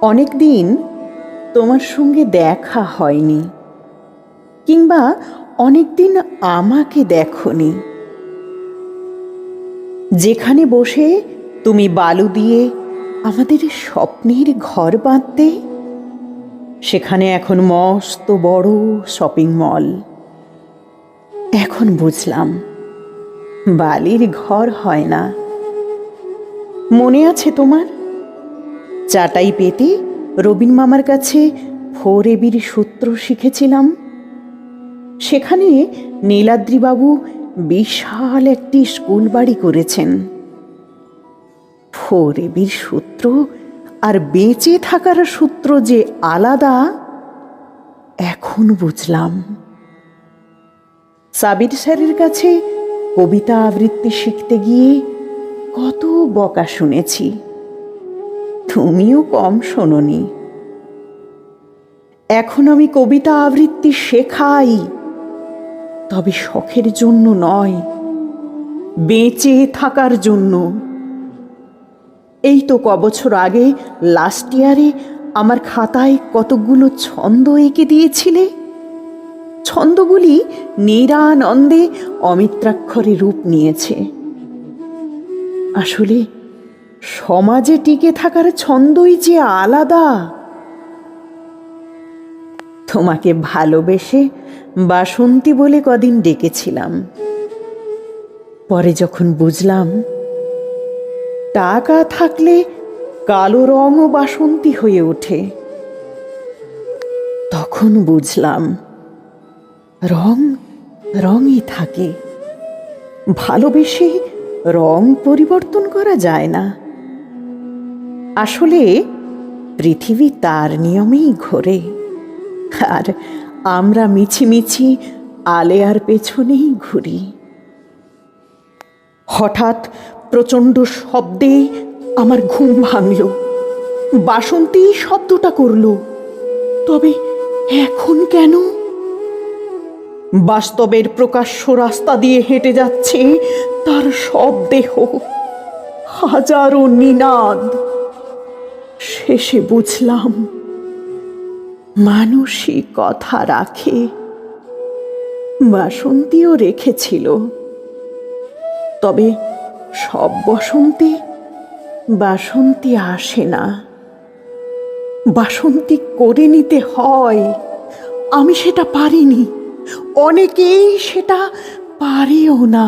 অনেক দিন তোমার সঙ্গে দেখা হয়নি, কিংবা অনেক দিন আমাকে দেখনি। যেখানে বসে তুমি বালু দিয়ে আমাদের স্বপ্নের ঘর বাঁধতে, সেখানে এখন মস্ত বড় শপিং মল। এখন বুঝলাম বালির ঘর হয় না। মনে আছে তোমার? চাটাই পেতে রবিন মামার কাছে 4AB সূত্র শিখেছিলাম। সেখানে নীলাদ্রিবাবু বিশাল একটি স্কুল বাড়ি করেছেন। 4AB সূত্র আর বেঁচে থাকার সূত্র যে আলাদা, এখন বুঝলাম। সাবির স্যারের কাছে কবিতা আবৃত্তি শিখতে গিয়ে কত বকা শুনেছি, তুমিও কম শোনোনি। এখন আমি কবিতা আবৃত্তি শেখাই, তবে শখের জন্য নয়, বেঁচে থাকার জন্য। এই তো কবছর আগে লাস্ট ইয়ারে আমার খাতায় কতগুলো ছন্দ এঁকে দিয়েছিলে। ছন্দগুলি নিরানন্দে অমিত্রাক্ষরে রূপ নিয়েছে। আসলে সমাজে টিকে থাকার ছন্দই যে আলাদা। তোমাকে ভালোবেসে বাসন্তী বলে কদিন ডেকেছিলাম। পরে যখন বুঝলাম টাকা থাকলে কালো রঙও বাসন্তী হয়ে ওঠে, তখন বুঝলাম রং রঙই থাকে। ভালোবেসে রং পরিবর্তন করা যায় না। আসলে পৃথিবী তার নিয়মেই ঘোরে, আর আমরা মিছিমিছি আলেয়ার পেছনেই ঘুরি। হঠাৎ প্রচণ্ড শব্দে আমার ঘুম ভাঙল। বাসন্তী শব্দটা করল, তবে এখন কেন? বাস্তবের প্রকাশ্য রাস্তা দিয়ে হেঁটে যাচ্ছে তার সব দেহ, হাজারো নিনাদ। শেষে বুঝলাম মানুষই কথা রাখে। বাসন্তীও রেখেছিল, তবে সব বসন্তে বাসন্তী আসে না। বাসন্তী করে নিতে হয়। আমি সেটা পারিনি, অনেকেই সেটা পারেও না।